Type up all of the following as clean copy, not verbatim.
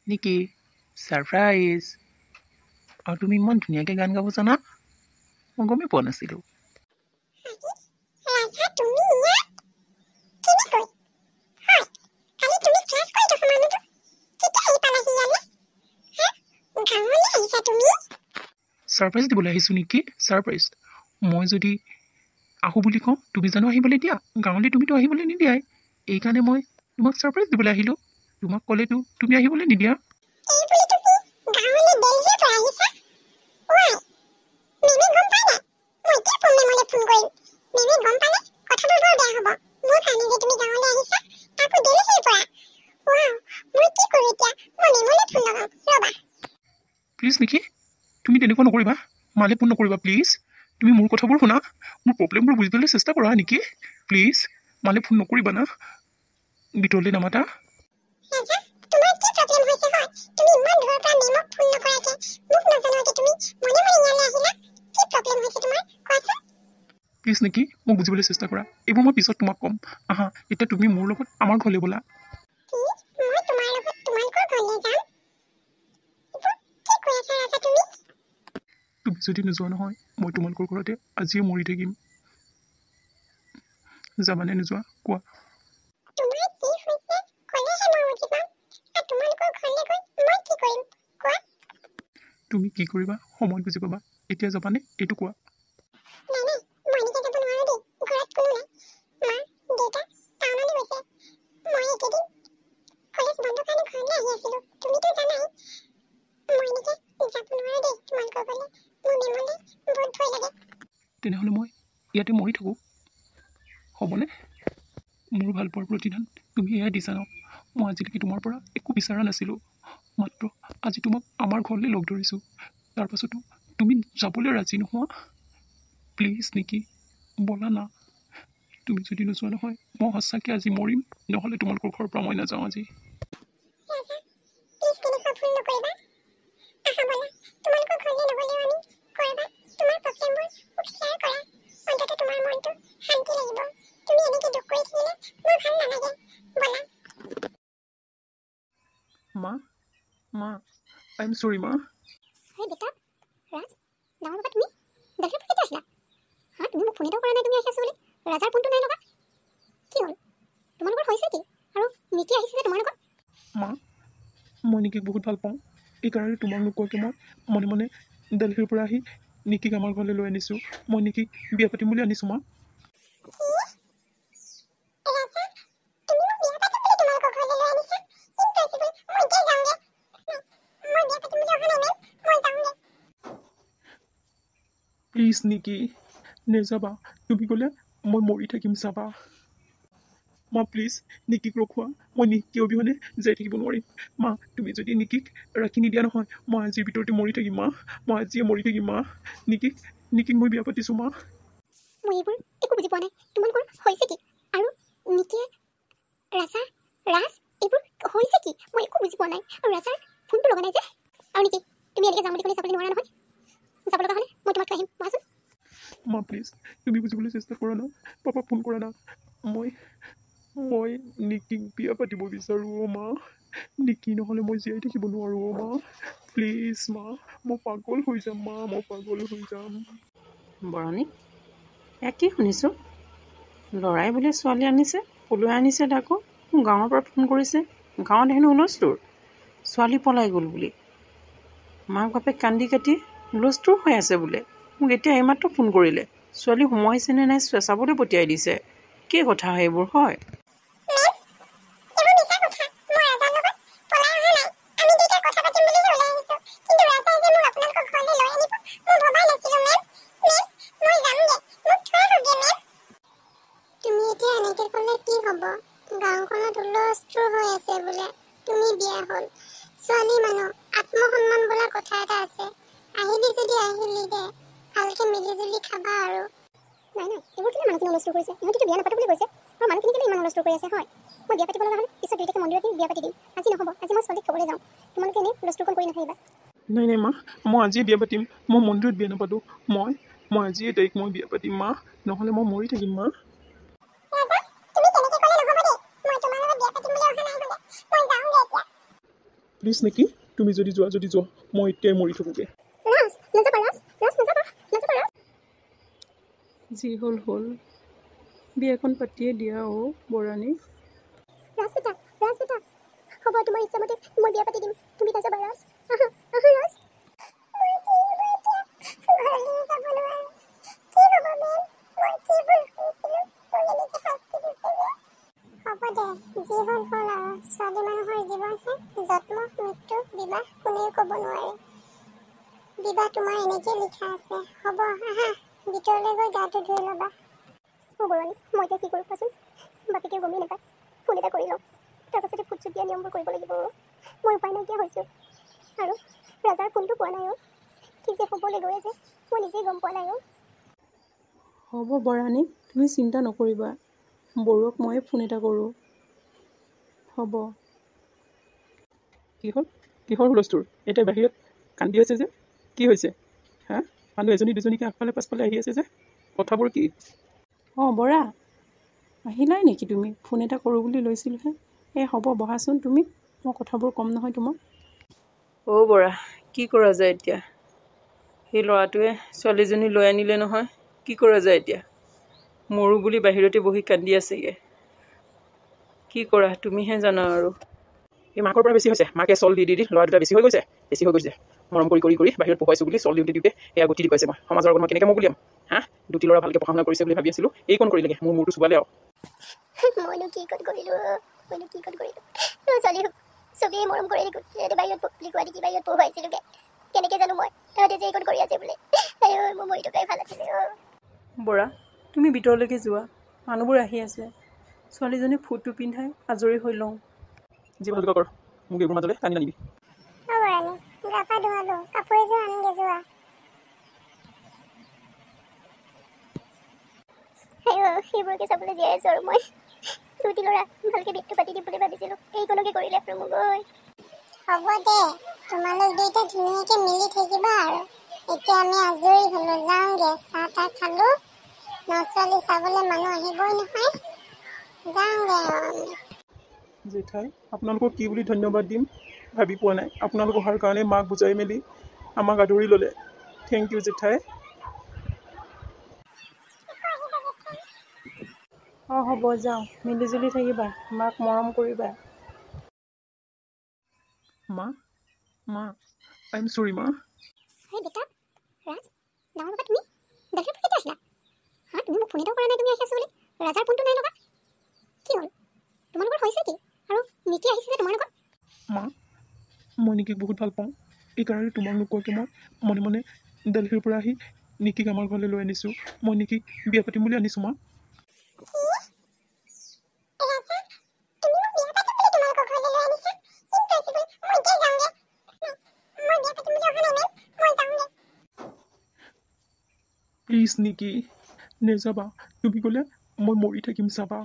নেকি ছাৰপ্ৰাইজ আৰু তুমি ইমান ধুনীয়াকৈ গান গাব জানা মই গমেই পোৱা নাছিলোঁ ৰাজা তুমি ইয়াত কেনেকৈ হয় কালি তুমি ক্লাছ কৰি থকা মানুহটো কেতিয়া আহি পালাহি ইয়ালৈ গাঁৱলৈ আহিছা তুমি ছাৰপ্ৰাইজ দিবলৈ আহিছোঁ নেকি ছাৰপ্ৰাইজ মই যদি আহোঁ বুলি কওঁ তুমি জানো আহিবলৈ দিয়া গাঁৱলৈ তুমিতো আহিবলৈ নিদিয়াই এইকাৰণে মই তোমাক ছাৰপ্ৰাইজ দিবলৈ আহিলোঁ তোমাক ক'লেতো তুমি আহিবলৈ নিদিয়া এই বুলি তুমি গাঁৱলৈ দেলহিৰ পৰা আহিছা ৱাই মেমে গম পাই নাই মই এতিয়া মেমলৈ ফোন কৰিম মেমে গম পালে কথাবোৰ বৰ বেয়া হ'ব মোৰ কাৰণে যে তুমি গাঁৱলৈ আহিছা তাকো দেলহিৰ পৰা ৱাও মই কি কৰোঁ এতিয়া মই মেমলৈ ফোন লগাওঁ ৰ'বা প্লিজ নেকি তুমি তেনেকুৱা নকৰিবা মালে ফোন নকৰিবা প্লিজ তুমি মোৰ কথাবোৰ শুনা মোৰ প্ৰব্লেমবোৰ বুজিবলৈ চেষ্টা কৰা নেকি প্লিজ মালে ফোন নকৰিবা না ভিতৰলৈ নামাতা ৰাজা তোমাৰ কি প্ৰব্লেম হৈছে হয় তুমি ইমান দূৰৰ পৰা মেমক ফোন নকৰাকে মোক নজনোৱাকে তুমি মনে মনে ইয়ালৈ আহিলা কি প্ৰব্লেম হৈছে তোমাৰ কোৱাচোন প্লিজ নেকি মোক বুজিবলৈ চেষ্টা কৰা এইবোৰ মই পিছত তোমাক ক'ম আহা এতিয়া তুমি মোৰ লগত আমাৰ ঘৰলৈ ব'লা কি মই তোমাৰ লগত তোমালোকৰ ঘৰলৈ যাম এইবোৰ কি কৈ আছা ৰাজা তুমি তুমি যদি নোযোৱা নহয় মই তোমালোকৰ ঘৰতে আজিয়ে মৰি থাকিম যাবানে নোযোৱা কোৱা তোমাৰ কি হৈছে ক'লেহে মই বুজি পাম আৰু তোমালোকৰ ঘৰলৈ গৈ মই কি কৰিম কোৱা তুমি কি কৰিবা সময়ত বুজি পাবা এতিয়া যাবানে এইটো কোৱা নাই নাই মই এনেকৈ যাব নোৱাৰোঁ দেই ঘৰত কোনো নাই মা দেউতা টাউনলৈ গৈছে মই এইকেইদিন কলেজ বন্ধৰ কাৰণে ঘৰলৈ আহি আছিলোঁ তুমিতো জানাই মই এনেকৈ যাব নোৱাৰোঁ দেই তোমালোকৰ ঘৰলৈ মোৰ মেমলৈ বহুত ভয় লাগে তেনেহ'লে মই ইয়াতে মৰি থাকোঁ হ'বনে মোৰ ভাল পোৱাৰ প্ৰতিদান তুমি এয়াই দিছা ন মই আজিলৈকে তোমাৰ পৰা একো বিচৰা নাছিলোঁ মাত্ৰ আজি তোমাক আমাৰ ঘৰলৈ লগ ধৰিছোঁ তাৰপাছতো তুমি যাবলৈ ৰাজি নোহোৱা প্লিজ নেকি ব'লা না তুমি যদি নোযোৱা নহয় মই সঁচাকৈ আজি মৰিম নহ'লে তোমালোকৰ ঘৰৰ পৰা মই নাযাওঁ আজি ৰাজা প্লিজ তেনেকুৱা ভুল নকৰিবা আহা ব'লা তোমালোকৰ ঘৰলৈ নগ'লেও আমি ক'ৰবাত তোমাৰ প্ৰব্লেমবোৰ মোক শ্বেয়াৰ কৰা অন্ততঃ তোমাৰ মনটো শান্তি লাগিব তুমি এনেকৈ দুখ কৰি থাকিলে মোৰ ভাল নালাগে ব'লা মা মা আই এম চৰি মা হয় বেটা ৰাজ ডাঙৰ বাবা তুমি দেলহিৰ পৰা কেতিয়া আহিলা হা তুমি মোক ফোন এটাও কৰা নাই তুমি আহি আছো বুলি ৰাজাৰ ফোনটো নাই লগা কি হ'ল তোমালোকৰ হৈছে কি আৰু নিকি আহিছে যে তোমাৰ লগত মা মই নিকিক বহুত ভাল পাওঁ এইকাৰণে তোমাক নোকোৱাকৈ মই মনে মনে দেলহিৰ পৰা আহি নিকিক আমাৰ ঘৰলৈ লৈ আনিছোঁ মই নিকিক বিয়া পাতিম বুলি আনিছোঁ মা ৰাজা তুমি মোক বিয়া পাতিম বুলি তোমালোকৰ ঘৰলৈ লৈ আনিছা ইম্পচিবল মই এতিয়া যাওঁগে মই বিয়া পাতিম বুলি অহা নাই মেম মই যাওঁগে প্লিজ নিকি নেযাবা তুমি গ'লে মই মৰি থাকিম চাবা মা প্লিজ নিকিক ৰখোৱা মই নিকি অবিহনে জীয়াই থাকিব নোৱাৰিম মা তুমি যদি নিকিক ৰাখি নিদিয়া নহয় মই আজিৰ ভিতৰতে মৰি থাকিম মা মই আজিয়ে মৰি থাকিম মা নিকিক মই বিয়া পাতিছোঁ মা মই এইবোৰ একো বুজি পোৱা নাই তোমালোকৰ হৈছে কি আৰু নিকিয়ে ৰাজা ৰাজ এইবোৰ হৈছে কি মই একো বুজি পোৱা নাই আৰু ৰাজাৰ ফোনটো লগা নাই যে আৰু নিকি তুমি এনেকৈ যাম বুলি ক'লে যাবলৈ নোৱাৰা নহয় যাব লগা হ'লে মই তোমাক থৈ আহিম কোৱাচোন মা প্লিজ তুমি বুজিবলৈ চেষ্টা কৰা না পাপাক ফোন কৰা না মই নিকিক বিয়া পাতিব বিচাৰোঁ অ' মা নিকি নহ'লে মই জীয়াই থাকিব নোৱাৰোঁ অ' মা প্লিজ মা মই পাগল হৈ যাম মা মই পাগল হৈ যাম বৰণী কি শুনিছোঁ ল'ৰাই বোলে ছোৱালী আনিছে পলুৱাই আনিছে তাকো গাঁৱৰ পৰা ফোন কৰিছে গাঁৱত হেনো হুলস্থুল ছোৱালী পলাই গ'ল বুলি মাক বাপেক কান্দি কাটি হুলস্থুল হৈ আছে বোলে মোক এতিয়া এইমাত্ৰ ফোন কৰিলে ছোৱালী সোমাইছেনে নাই চাবলৈ পঠিয়াই দিছে কি কথা সেইবোৰ হয় গাঁওখনত হুলস্থুল হৈ আছে বোলে তুমি বিয়া হ'ল ছোৱালী মানুহ আত্মসন্মান বোলা কথা এটা আছে আহিলি যদি আহিলি দে ভালকে মিলিজুলি খাবা আৰু নাই নাই এইবোৰ কেলে মানুহখিনি হুলস্থুল কৰিছে ইহঁতিতো বিয়া নাপাতো বুলি কৈছে আৰু মানুহখিনি কেলে ইমান হুলস্থুল কৰি আছে হয় মই বিয়া পাতিব লগা হ'লে পিছত দুইটাকে মন্দিৰত নি বিয়া পাতি দিম আজি নহ'ব আজি মই ছোৱালীক থ'বলৈ যাওঁ তোমালোকে এনেই হুলস্থুল কৰি নাথাকিবা নাই মা মই আজিয়ে বিয়া পাতিম মই মন্দিৰত বিয়া নাপাতো মই আজিয়ে তাইক মই বিয়া পাতিম মা নহ'লে মই মৰি থাকিম মা প্লিজ নেকি তুমি যদি যোৱা মই এতিয়াই মৰি থাকোঁগৈ। ৰাজ নাযাবা, ৰাজ নাযাবা, ৰাজ। যি হ'ল হ'ল, বিয়াখন পাতিয়ে দিয়া বৰানী। ৰাজ বেটা, হ'ব তোমাৰ ইচ্ছামতে মই বিয়া পাতি দিম, তুমি নাযাবা ৰাজ। আহা ৰাজ। হ'ব দে, যি হ'ল হ'ল আৰু ছোৱালী মানুহৰ জীৱনহে, জন্ম মৃত্যু বিবাহ কোনেও ক'ব নোৱাৰে। বিবাহ তোমাৰ এনেকেই লিখা আছে। হ'ব আহা, ভিতৰলৈ গৈ গাটো ধুই ল'বা। বৰণী, মই এতিয়া কি কৰোঁ কোৱাচোন? বাপেকে গমেই নাপায়, ফোন এটা কৰি লওঁ, তাৰপাছতে ফুটছুট দিয়া নিয়মবোৰ কৰিব লাগিব। মই উপায় নাইকিয়া হৈছোঁ, আৰু ৰাজাৰ ফোনটো পোৱা নাই। কি যে হ'বলৈ গৈ আছে মই নিজেই গম পোৱা নাই। হ'ব বৰানী, তুমি চিন্তা নকৰিবা, বৰুৱাক ময়ে ফোন এটা কৰোঁ। হ'ব। কিহৰ হুলস্থুল? এতিয়া বাহিৰত কান্দি আছে যে, কি হৈছে? হা, মানুহ এজনী দুজনীকে আগফালে পাছফালে আহি আছে যে, কথাবোৰ কি? অঁ বৰা, আহিলাই নেকি তুমি? ফোন এটা কৰোঁ বুলি লৈছিলোঁহে। হ'ব বহাচোন তুমি, মই কথাবোৰ ক'ম নহয় তোমাক। বৰা, কি কৰা যায় এতিয়া? সেই ল'ৰাটোৱে ছোৱালীজনী লৈ আনিলে নহয়, কি কৰা যায় এতিয়া? মৰো বুলি বাহিৰতে বহি কান্দি আছেগৈ। কি কৰা তুমিহে জানা আৰু। এই মাকৰ পৰা বেছি হৈছে, মাকে চল দি ল'ৰা দুটা বেছি হৈ গৈছে। মৰম কৰি বাহিৰত পঢ়ুৱাইছোঁ বুলি চল দিওঁতে এয়া গতি দেখুৱাইছে। মই সমাজৰ আগত মই কেনেকৈ মোক উলিয়াম? হা, দুটি ল'ৰা ভালকৈ পঢ়া শুনা কৰিছে বুলি ভাবি আছিলোঁ, এই কোন কৰিলেগৈ? মোৰ মূৰটো চুবালে আৰু। মইনো কি ক'ত কৰিলোঁ? ছোৱালী চবেই মৰম কৰি বাহিৰত লিখোৱা দেখি বাহিৰত পঢ়ুৱাইছিলোঁগৈ। কেনেকৈ জানো মই তাহাঁতে যে এইকণ কৰি আছে বোলে? মই মৰি থকাই ভাল আছিলে। বৰা, তুমি ভিতৰলৈকে যোৱা, মানুহবোৰ আহি আছে। ছোৱালীজনীক ফুটটো পিন্ধাই আজৰি হৈ লওঁ। যি ভাল কৰ, মোক এইবোৰ মাজলৈ টানি নানিবি। বৰানী, গা পা ধোৱালো, কাপোৰ এযোৰ আনোগে যোৱা। সেইবোৰকে চাবলৈ জীয়াই আছোঁ আৰু মই। দুটি ল'ৰা ভালকৈ বিটটো পাতি দিম বুলি ভাবিছিলোঁ, এইকণকে কৰিলে আৰু মোক। হ'ব দে, তোমালোক দুইটা ধুনীয়াকৈ মিলি থাকিবা আৰু। এতিয়া আমি আজৰি হ'লোঁ, যাওঁগে। চাহ তাহ খালোঁ, ছোৱালী চাবলৈ মানুহ আহিবই নহয়, যাওঁগে। জেঠাই, আপোনালোকক কি বুলি ধন্যবাদ দিম ভাবি পোৱা নাই। আপোনালোক অহাৰ কাৰণে মাক বুজাই মেলি আমাক আদৰি ল'লে। থেংক ইউ জেঠাই। হ'ব যাওঁ, মিলিজুলি থাকিবা, মাক মৰম কৰিবা। মা, আই এম চৰি মা। বেটা, ৰাজ, ডাঙৰ বাবা তুমি বাহিৰত কেতিয়া আহিলা? হা, তুমি মোক ফোন এটাও কৰা নাই, তুমি আহি আছো বুলি। ৰাজাৰ ফোনটো নাই লগা, কি হ'ল? তোমালোকৰ হৈছে কি? আৰু নিকি আহিছে যে তোমাৰ লগত? মা, মই নিকিক বহুত ভাল পাওঁ, এইকাৰণে তোমাক নোকোৱাকৈ মই মনে মনে দিল্লীৰ পৰা আহি নিকিক আমাৰ ঘৰলৈ লৈ আনিছোঁ। মই নিকিক বিয়া পাতিম বুলি আনিছোঁ মা। প্লিজ নিকি, নেযাবা। তুমি গ'লে মই মৰি থাকিম চাবা।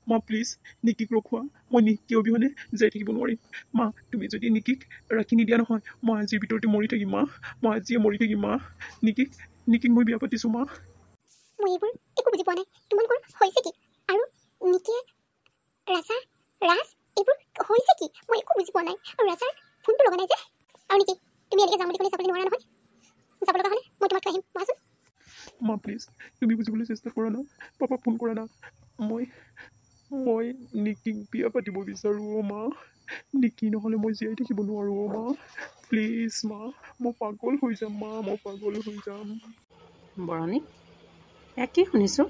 মা প্লিজ, নিকিক ৰখোৱা। মই নিকি অবিহনে জীয়াই থাকিব নোৱাৰিম। মা, তুমি যদি নিকিক ৰাখি নিদিয়া নহয়, মই আজিৰ ভিতৰতে মৰি থাকিম মা। মই আজিয়ে মৰি থাকিম মা। নিকিক মই বিয়া পাতিছোঁ মা। মই এইবোৰ একো বুজি পোৱা নাই। তোমালোকৰ হৈছে কি? আৰু নিকিয়ে ৰাজ এইবোৰ হৈছে কি? মই একো বুজি পোৱা নাই। আৰু ৰাজাৰ ফোনটো লগা নাই যে। আৰু নিকি, তুমি এনেকৈ যাম বুলি ক'লে যাবলৈ নোৱাৰা নহয়। যাব লগা হ'লে মই তোমাক আহিম, কোৱাচোন। মা প্লিজ, তুমি বুজিবলৈ চেষ্টা কৰা না। পাপাক ফোন কৰা না। মই নিকিক বিয়া পাতিব বিচাৰোঁ মা। নিকি নহ'লে মই জীয়াই থাকিব নোৱাৰোঁ মা। প্লিজ মা, মই পাগল হৈ যাম মা, মই পাগল হৈ যাম। বৰণী, কি শুনিছোঁ?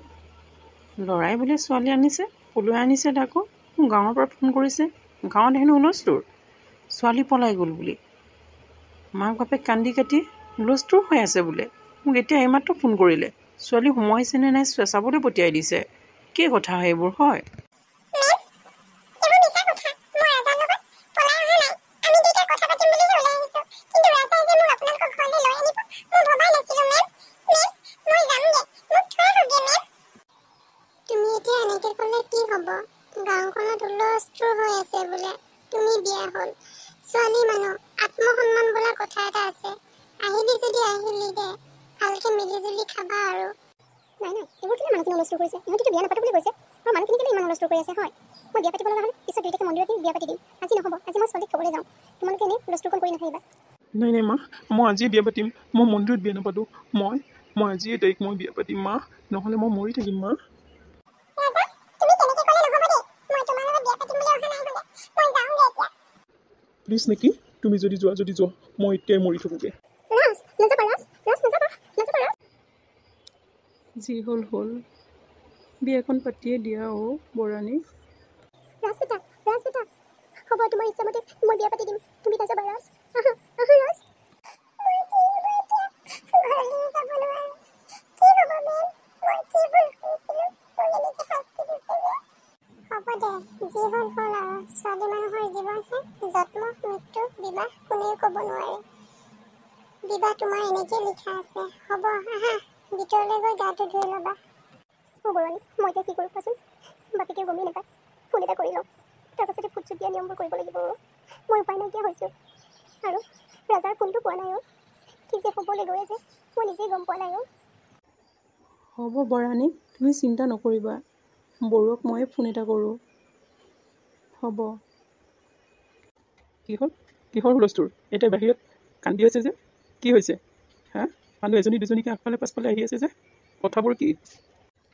ল'ৰাই বোলে ছোৱালী আনিছে, পলুৱাই আনিছে তাকো। গাঁৱৰ পৰা ফোন কৰিছে, গাঁৱত হেনো হুলস্থুল, ছোৱালী পলাই গ'ল বুলি। মাক বাপেক কান্দি কাটি হুলস্থুল হৈ আছে বোলে। মোক এতিয়া এইমাত্ৰ ফোন কৰিলে, ছোৱালী সোমাইছেনে নাই চাবলৈ পঠিয়াই দিছে। কি কথা সেইবোৰ হয়? গাঁওখনত হুলস্থুল হৈ আছে বোলে, তুমি বিয়া হ'ল। ছোৱালী মানুহ, আত্মসন্মান বোলা কথা এটা আছে। আহিলি যদি আহিলি দে, ভালকে মিলি জুলি খাবা আৰু। নাই নাই এইবোৰ কেলে মানুহখিনি হুলস্থুল কৰিছে ইহঁতিতো বিয়া নাপাতো বুলি কৈছে আৰু মানুহখিনি কেলে ইমান হুলস্থুল কৰি আছে হয় মই বিয়া পাতিব লগা হ'লে পিছত দুইটাকে মন্দিৰত বিয়া পাতি দিম আজি নহ'ব আজি মই ছোৱালীক থ'বলৈ যাওঁ তোমালোকে এনেই হুলস্থুলখন কৰি নাথাকিবা নাই নাই মা মই আজিয়ে বিয়া পাতিম মই মন্দিৰত বিয়া নাপাতো মই আজিয়ে তাইক মই বিয়া পাতিম মা নহ'লে মই মৰি থাকিম মা ৰাজা তুমি তেনেকৈ ক'লে নহ'ব দেই মই তোমাৰ লগত বিয়া পাতিম বুলি অহা নাই হ'লে মই যাওঁগে এতিয়া প্লিজ নেকি তুমি যদি যোৱা মই এতিয়াই মৰি থাকোঁগৈ ৰাজ নাযাবা নাযাবা ৰাজ যি হ'ল হ'ল বিয়াখন পাতিয়ে দিয়া বৰাণী ৰাজ বেটা হ'ব তোমাৰ ইচ্ছামতে মই বিয়া পাতি দিম তুমি নাযাবা ৰাজ আহা ৰাজ মই কি হ'ব এতিয়া ঘৰলৈ যাব নোৱাৰো কি হ'ব মেম মই কি ভুল কৰিছিলো মোক এনেকৈ শাস্তি দিছেগে হ'ব দে যি হ'ল হ'ল আৰু ছোৱালী মানুহৰ জীৱনহে জন্ম মৃত্যু বিবাহ কোনেও ক'ব নোৱাৰে বিবাহ তোমাৰ এনেকৈ লিখা আছে হ'ব আহা ভিতৰলৈ গৈ গাটো ধুই ল'বা বৰণী মই এতিয়া কি কৰোঁ কোৱাচোন বাপেকে গমেই নাপায় ফোন এটা কৰি লওঁ তাৰপাছতে ফুট চুট দিয়া নিয়মবোৰ কৰিব লাগিব মই উপায় নাইকিয়া হৈছোঁ আৰু ৰাজাৰ ফোনটো পোৱা নাই কি যে হ'বলৈ গৈ আছে মই নিজেই গম পোৱা নাই হ'ব বৰাণী তুমি চিন্তা নকৰিবা বৰুৱাক ময়ে ফোন এটা কৰোঁ হ'ব কিহৰ হুলস্থুল এতিয়া বাহিৰত কান্দি আছে যে কি হৈছে হা মানুহ এজনী দুজনীকে আগফালে পাছফালে আহি আছে যে কথাবোৰ কি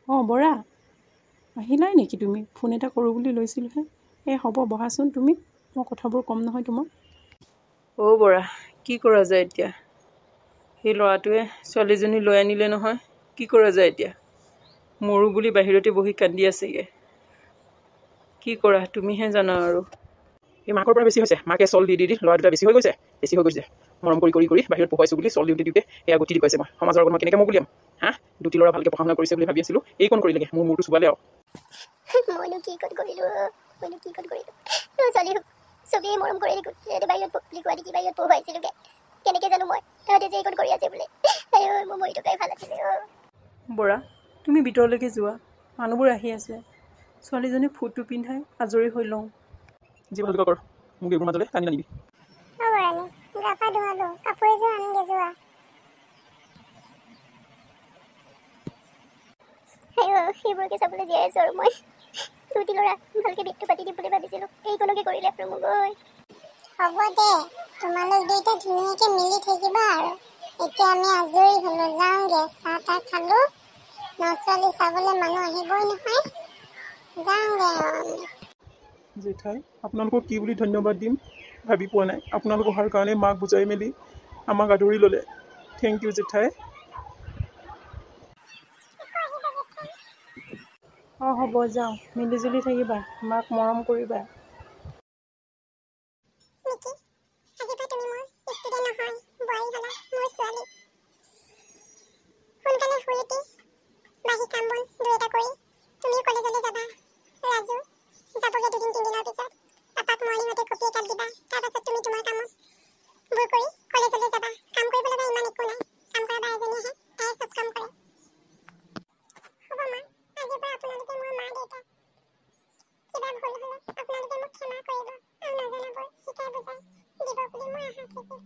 অঁ বৰা আহিলাই নেকি তুমি ফোন এটা কৰোঁ বুলি লৈছিলোহে হ'ব বহাচোন তুমি মই কথাবোৰ ক'ম নহয় তোমাক বৰা কি কৰা যায় এতিয়া সেই ল'ৰাটোৱে ছোৱালীজনী লৈ আনিলে নহয় কি কৰা যায় এতিয়া মৰো বুলি বাহিৰতে বহি কান্দি আছেগৈ কি কৰা তুমিহে জানা আৰু এই মাকৰ পৰা বেছি হৈছে মাকে চল দি ল'ৰা দুটা বেছি হৈ গৈছে মৰম কৰি বাহিৰত পঢ়ুৱাইছোঁ বুলি চল দিওঁতে এয়া গতি দেখুৱাইছে মই সমাজৰ আগত মই কেনেকৈ মোক উলিয়াম হা দুটি ল'ৰা ভালকৈ পঢ়া শুনা কৰিছে বুলি ভাবি আছিলোঁ এই কোন কৰিলেগৈ মোৰ মূৰটো চুবালে আৰু মইনো কি কত কৰিলোঁ ছোৱালী চবেই মৰম কৰি বাহিৰত বুলি কোৱা দেখি বাহিৰত পঢ়ুৱাইছিলোঁগৈ কেনেকৈ জানো মই তাহাঁতে যে এইকণ কৰি আছে বোলে মোৰ মৰি থকাই ভাল আছিলে বৰা তুমি ভিতৰলৈকে যোৱা মানুহবোৰ আহি আছে ছোৱালীজনীক ফুটটো পিন্ধাই আজৰি হৈ লওঁ যি ভালকৈ কৰ মোক এইবোৰ মাজলৈ টানি নানিবি বৰাণী গা পা ধুৱালো কাপোৰ এযোৰ আনগে যোৱা সেইবোৰকে চাবলৈ জীয়াই আছোঁ আৰু মই দুটি ল'ৰা ভালকৈ বিয়াটো পাতি দিম বুলি ভাবিছিলোঁ এইকণকে কৰিলে আৰু মোক হ'ব দে তোমালোক দুইটা ধুনীয়াকৈ মিলি থাকিবা আৰু এতিয়া আমি আজৰি হ'লো যাওঁগে চাহ তাহ খালোঁ ছোৱালী চাবলৈ মানুহ আহিবই নহয় যাওঁগে জেঠাই আপোনালোকক কি বুলি ধন্যবাদ দিম ভাবি পোৱা নাই আপোনালোক অহাৰ কাৰণে মাক বুজাই মেলি আমাক আদৰি ল'লে থেংক ইউ জেঠাই অঁ হ'ব যাওঁ মিলিজুলি থাকিবা মাক মৰম কৰিবা নিকি আজিৰ পৰা তুমি মোৰ ষ্টুডেণ্ট নহয় বোৱাৰী হ'লা মোৰ ছোৱালী সোনকালে শুই উঠি বাহি কাম বন দুই এটা কৰি তুমিও কলেজলৈ যাবা ৰাজু যাবগৈ দুদিন তিনিদিনৰ পিছত পাপাক মৰ্ণিঙতে কপি একাপ দিবা তাৰপাছত তুমি তোমাৰ কামবোৰ কৰি কলেজলৈ যাবা কাম কৰিব লগা ইমান একো নাই কাম কৰা বা এজনীয়েহে তাই চব কাম কৰে হ'ব মা আজিৰ পৰা আপোনালোকে মোৰ মা দেউতা কিবা ভুল হ'লে আপোনালোকে মোক ক্ষমা কৰিব আৰু নজনাবোৰ শিকাই বুজাই দিব বুলি মই আশা থাকিল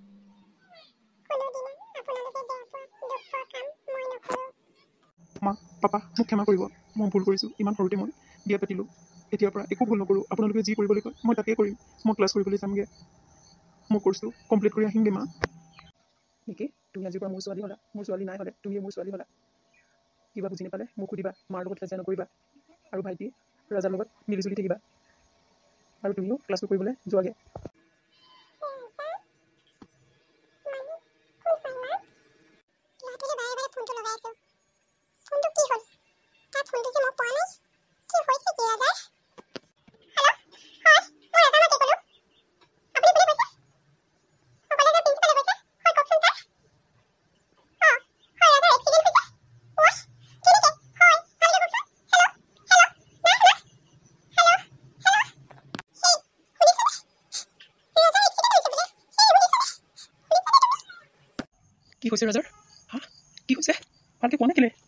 কোনোদিনা আপোনালোকে বেয়া পোৱা দুখ পোৱা কাম মই নকৰোঁ মা পাপা মোক ক্ষমা কৰিব মই ভুল কৰিছোঁ ইমান সৰুতে মই বিয়া পাতিলোঁ এতিয়াৰ পৰা একো ভুল নকৰোঁ আপোনালোকে যি কৰিবলৈ কয় মই তাকেই কৰিম মই ক্লাছ কৰিবলৈ যামগৈ মোৰ কৰ্চটো কমপ্লিট কৰি আহিমগৈ মা নেকি তুমি আজিৰ পৰা মোৰ ছোৱালী হ'লা মোৰ ছোৱালী নাই হ'লে তুমিয়ে মোৰ ছোৱালী হ'লা কিবা বুজি নাপালে মোক সুধিবা মাৰ লগত কাজিয়া নকৰিবা আৰু ভাইটি ৰাজাৰ লগত মিলিজুলি থাকিবা আৰু তুমিও ক্লাছটো কৰিবলৈ যোৱাগৈ কি হৈছে ৰাজাৰ হা কি হৈছে ভালকৈ কোৱা নাই কেলে